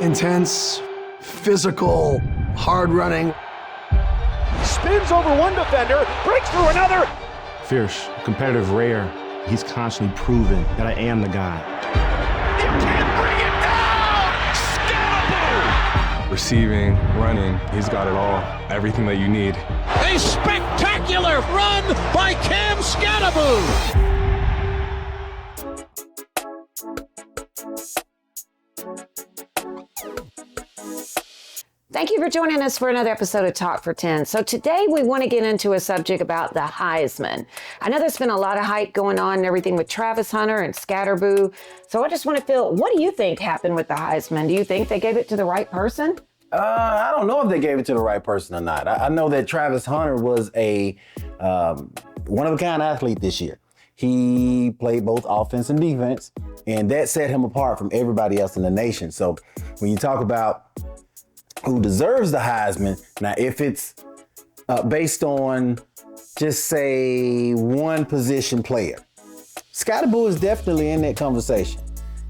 Intense, physical, hard running. Spins over one defender, breaks through another. Fierce, competitive, rare. He's constantly proven that I am the guy. You can't bring it down! Skattebo! Receiving, running, he's got it all. Everything that you need. A spectacular run by Cam Skattebo! Thank you for joining us for another episode of Talk for 10. So today we want to get into a subject about the Heisman. I know there's been a lot of hype going on and everything with Travis Hunter and Skattebo. So I just want to feel, what do you think happened with the Heisman? Do you think they gave it to the right person? I don't know if they gave it to the right person or not. I know that Travis Hunter was a one-of-a-kind athlete this year. He played both offense and defense, and that set him apart from everybody else in the nation. So when you talk about who deserves the Heisman, now if it's based on just say one position player, Skattebo is definitely in that conversation.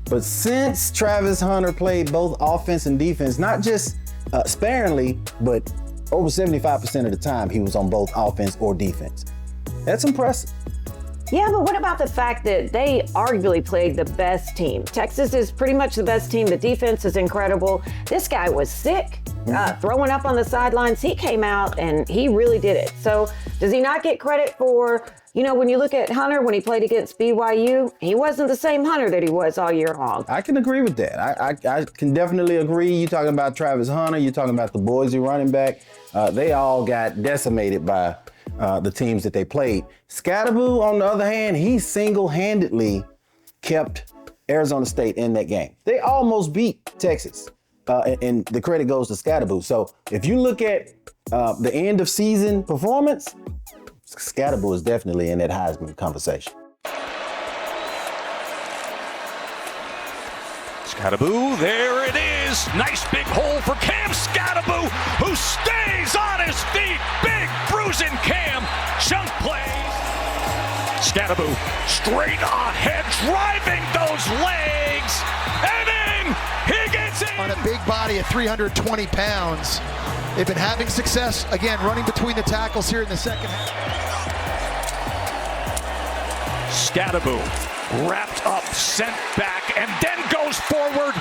But since Travis Hunter played both offense and defense, not just sparingly, but over 75% of the time he was on both offense or defense. That's impressive. Yeah, but what about the fact that they arguably played the best team? Texas is pretty much the best team. The defense is incredible. This guy was sick, throwing up on the sidelines. He came out and he really did it. So does he not get credit for, you know, when you look at Hunter, when he played against BYU, he wasn't the same Hunter that he was all year long. I can agree with that. I can definitely agree. You're talking about Travis Hunter. You're talking about the Boise running back. They all got decimated by the teams that they played. Skattebo, on the other hand, he single-handedly kept Arizona State in that game. They almost beat Texas, and the credit goes to Skattebo. So if you look at the end of season performance, Skattebo is definitely in that Heisman conversation. Skattebo, there it is. Nice big hole for Cam Skattebo, who stays on his feet. Big bruising Cam. Chunk plays. Skattebo straight ahead, driving those legs. And in, he gets in. On a big body of 320 pounds. They've been having success, again, running between the tackles here in the second half. Skattebo wrapped up, sent back, and then goes forward.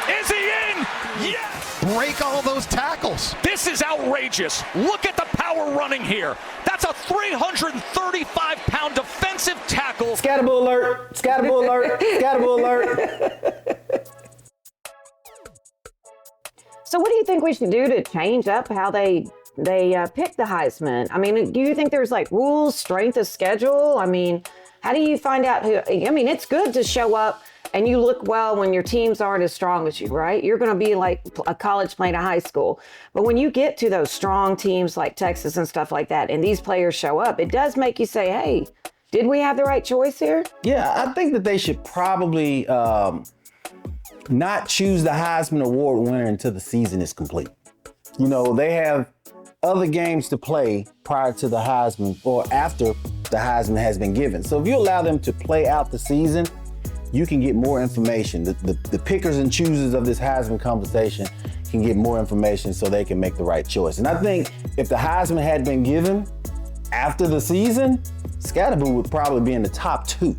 Is he in? Yes! Break all those tackles. This is outrageous. Look at the power running here. That's a 335-pound defensive tackle. Skattebo alert! Skattebo alert! Skattebo alert! So what do you think we should do to change up how they pick the Heisman? I mean, do you think there's like rules, strength of schedule? I mean, how do you find out who? I mean, it's good to show up and you look well when your teams aren't as strong as you, right? You're going to be like a college playing a high school. But when you get to those strong teams like Texas and stuff like that, and these players show up, it does make you say, hey, did we have the right choice here? Yeah, I think that they should probably not choose the Heisman Award winner until the season is complete. You know, they have other games to play prior to the Heisman or after the Heisman has been given. So if you allow them to play out the season, you can get more information. The pickers and choosers of this Heisman conversation can get more information so they can make the right choice. And I think if the Heisman had been given after the season, Skattebo would probably be in the top 2.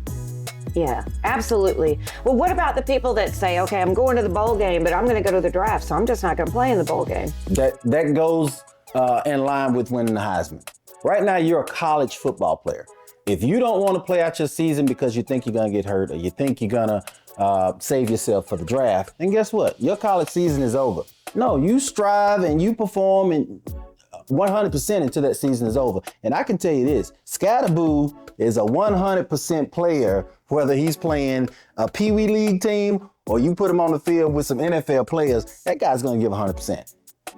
Yeah, absolutely. Well, what about the people that say, okay, I'm going to the bowl game, but I'm going to go to the draft, so I'm just not going to play in the bowl game? That goes in line with winning the Heisman. Right now, you're a college football player. If you don't want to play out your season because you think you're going to get hurt or you think you're going to save yourself for the draft, then guess what? Your college season is over. No, you strive and you perform and 100% until that season is over. And I can tell you this, Skattebo is a 100% player, whether he's playing a Pee Wee League team or you put him on the field with some NFL players, that guy's going to give 100%.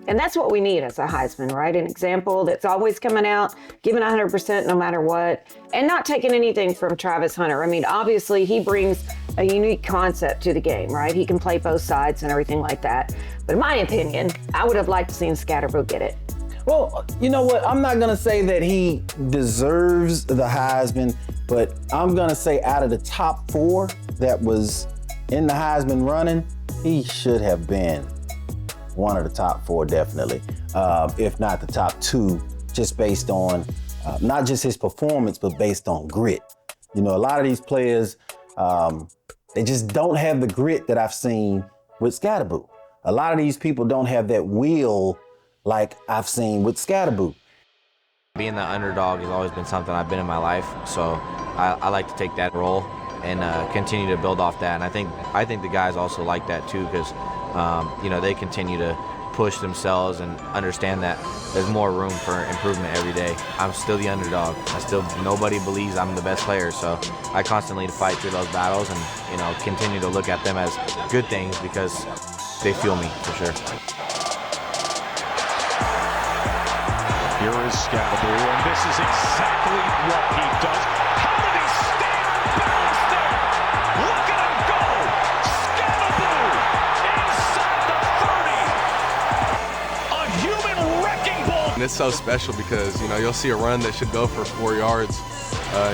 And that's what we need as a Heisman, right? An example that's always coming out, giving 100% no matter what, and not taking anything from Travis Hunter. I mean, obviously, he brings a unique concept to the game, right? He can play both sides and everything like that. But in my opinion, I would have liked to seen Skattebo get it. Well, you know what? I'm not going to say that he deserves the Heisman, but I'm going to say out of the top 4 that was in the Heisman running, he should have been one of the top 4 definitely, if not the top 2, just based on not just his performance, but based on grit. You know, a lot of these players, they just don't have the grit that I've seen with Skattebo. A lot of these people don't have that will like I've seen with Skattebo. Being the underdog has always been something I've been in my life, so I like to take that role and continue to build off that. And I think the guys also like that too, because you know, they continue to push themselves and understand that there's more room for improvement every day. I'm still the underdog. Nobody believes I'm the best player, so I constantly fight through those battles and, you know, continue to look at them as good things because they fuel me for sure. Here is Skattebo, and this is exactly what he does. How did he stay on balance there? Look at him go! Skattebo inside the 30. A human wrecking ball. And it's so special because, you know, you'll see a run that should go for 4 yards,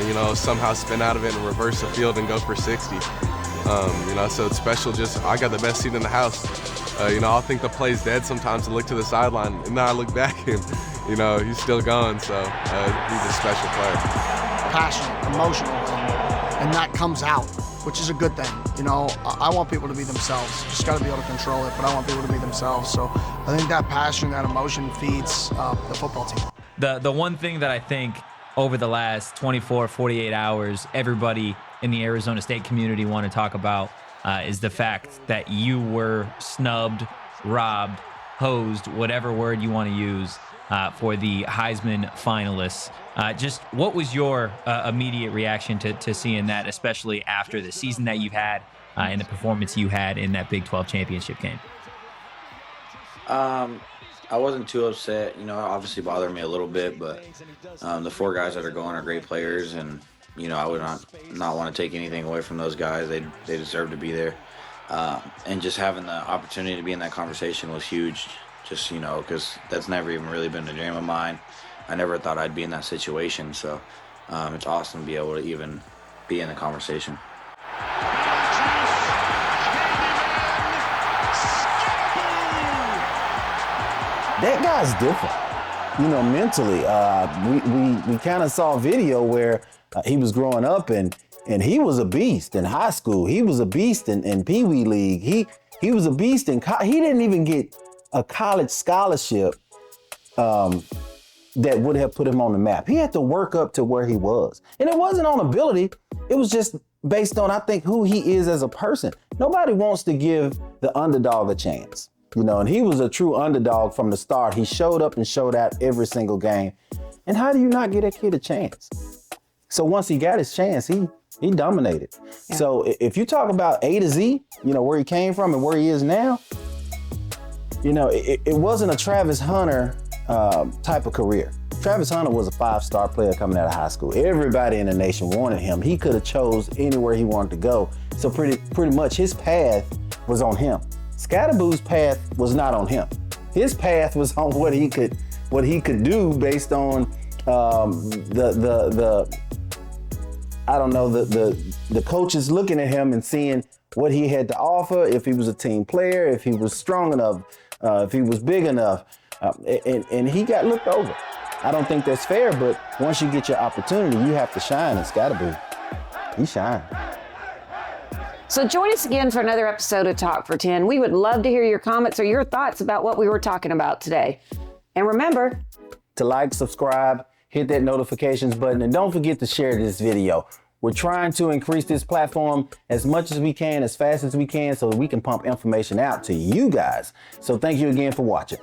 you know, somehow spin out of it and reverse the field and go for 60. You know, so it's special. Just I got the best seat in the house. You know, I'll think the play's dead sometimes and look to the sideline, and then I look back and, you know, he's still going. So he's a special player. Passionate, emotional, and that comes out, which is a good thing. You know, I want people to be themselves. Just got to be able to control it, but I want people to be themselves. So I think that passion, that emotion feeds the football team. The one thing that I think over the last 24, 48 hours, everybody in the Arizona State community want to talk about is the fact that you were snubbed, robbed, hosed, whatever word you want to use, for the Heisman finalists. Just what was your immediate reaction to seeing that, especially after the season that you've had and the performance you had in that Big 12 championship game? I wasn't too upset. You know, it obviously bothered me a little bit, but the 4 guys that are going are great players, and you know, I would not want to take anything away from those guys. They deserve to be there, and just having the opportunity to be in that conversation was huge. Just, you know, because that's never even really been a dream of mine. I never thought I'd be in that situation, so it's awesome to be able to even be in the conversation. That guy's different, you know, mentally. We kind of saw a video where he was growing up and he was a beast in high school. He was a beast in Pee Wee League. He was a beast in college. He didn't even get a college scholarship that would have put him on the map. He had to work up to where he was. And it wasn't on ability. It was just based on, I think, who he is as a person. Nobody wants to give the underdog a chance, you know, and he was a true underdog from the start. He showed up and showed out every single game. And how do you not give that kid a chance? So once he got his chance, he dominated. Yeah. So if you talk about A to Z, you know, where he came from and where he is now, you know, it wasn't a Travis Hunter type of career. Travis Hunter was a 5-star player coming out of high school. Everybody in the nation wanted him. He could have chose anywhere he wanted to go. So pretty much his path was on him. Skattebo's path was not on him. His path was on what he could do based on the coaches looking at him and seeing what he had to offer, if he was a team player, if he was strong enough, if he was big enough, and he got looked over. I don't think that's fair, but once you get your opportunity, you have to shine, and Skattebo, he shined. So join us again for another episode of Talk for 10. We would love to hear your comments or your thoughts about what we were talking about today. And remember to like, subscribe, hit that notifications button, and don't forget to share this video. We're trying to increase this platform as much as we can, as fast as we can, so that we can pump information out to you guys. So thank you again for watching.